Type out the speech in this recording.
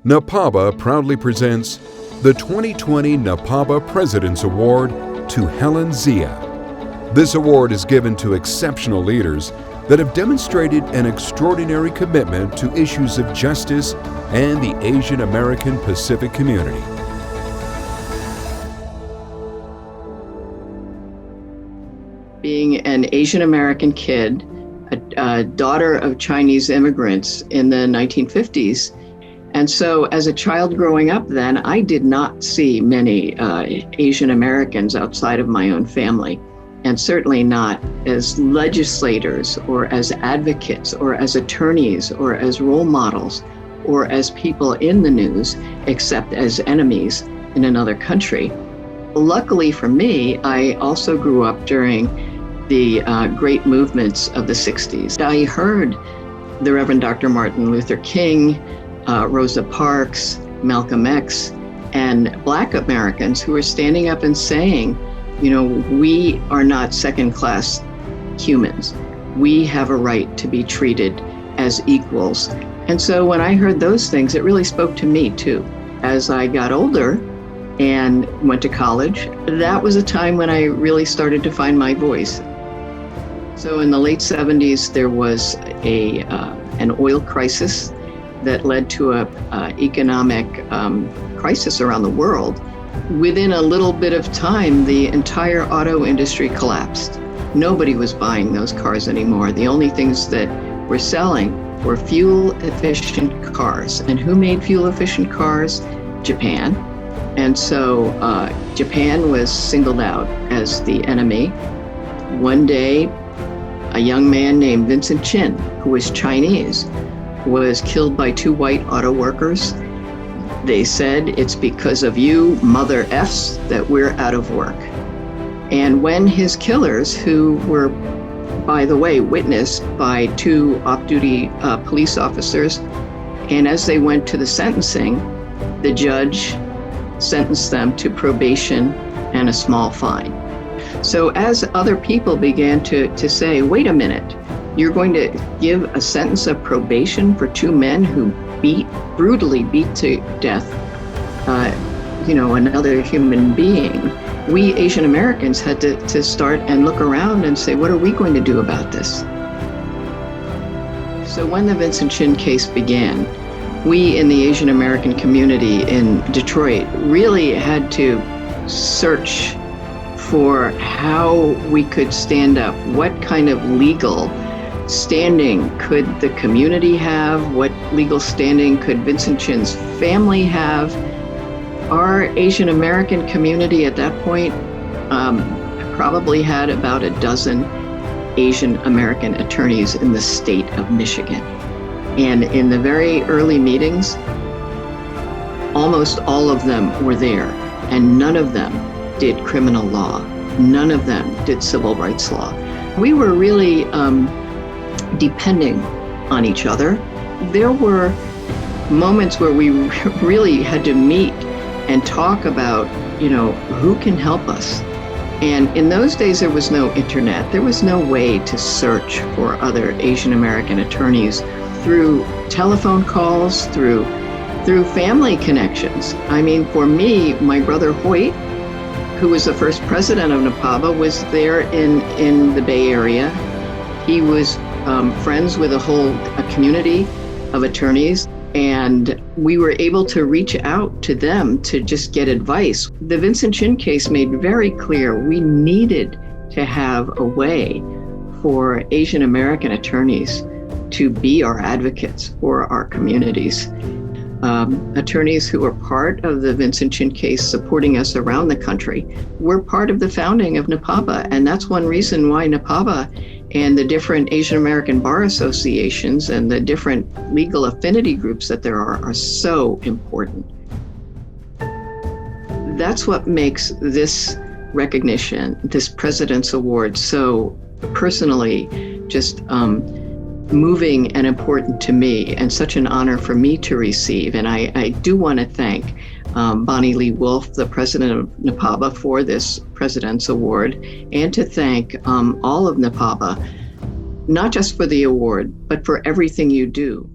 NAPABA proudly presents the 2020 NAPABA President's Award to Helen Zia. This award is given to exceptional leaders that have demonstrated an extraordinary commitment to issues of justice and the Asian American Pacific community. Being an Asian American kid, a daughter of Chinese immigrants in the 1950s, and so as a child growing up then, I did not see many Asian Americans outside of my own family, and certainly not as legislators or as advocates or as attorneys or as role models or as people in the news, except as enemies in another country. Luckily for me, I also grew up during the great movements of the 60s. I heard the Reverend Dr. Martin Luther King, Rosa Parks, Malcolm X, and Black Americans who were standing up and saying, you know, we are not second-class humans. We have a right to be treated as equals. And so when I heard those things, it really spoke to me too. As I got older and went to college, that was a time when I really started to find my voice. So in the late 70s, there was an oil crisis that led to an economic crisis around the world. Within a little bit of time, the entire auto industry collapsed. Nobody was buying those cars anymore. The only things that were selling were fuel-efficient cars. And who made fuel-efficient cars? Japan. And so Japan was singled out as the enemy. One day, a young man named Vincent Chin, who was Chinese, was killed by two white auto workers. They said, it's because of you, mother Fs, that we're out of work. And when his killers, who were, by the way, witnessed by two off-duty police officers, and as they went to the sentencing, the judge sentenced them to probation and a small fine. So as other people began to say, wait a minute, you're going to give a sentence of probation for two men who brutally beat to death, another human being. We Asian Americans had to start and look around and say, what are we going to do about this? So when the Vincent Chin case began, we in the Asian American community in Detroit really had to search for how we could stand up. What kind of legal standing could the community have? What legal standing could Vincent Chin's family have? Our Asian American community at that point probably had about a dozen Asian American attorneys in the state of Michigan. And in the very early meetings, almost all of them were there, and none of them did criminal law. None of them did civil rights law. We were really depending on each other. There were moments where we really had to meet and talk about, who can help us. And in those days, there was no internet. There was no way to search for other Asian American attorneys through telephone calls, through family connections. I mean, for me, my brother Hoyt, who was the first president of NAPABA, was there in the Bay Area. He was friends with a community of attorneys, and we were able to reach out to them to just get advice. The Vincent Chin case made very clear we needed to have a way for Asian American attorneys to be our advocates for our communities. Attorneys who were part of the Vincent Chin case supporting us around the country were part of the founding of NAPABA. And that's one reason why NAPABA and the different Asian American bar associations and the different legal affinity groups that there are so important. That's what makes this recognition, this President's Award, so personally just moving and important to me, and such an honor for me to receive. And I do want to thank Bonnie Lee Wolf, the president of NAPABA, for this President's Award, and to thank all of NAPABA, not just for the award, but for everything you do.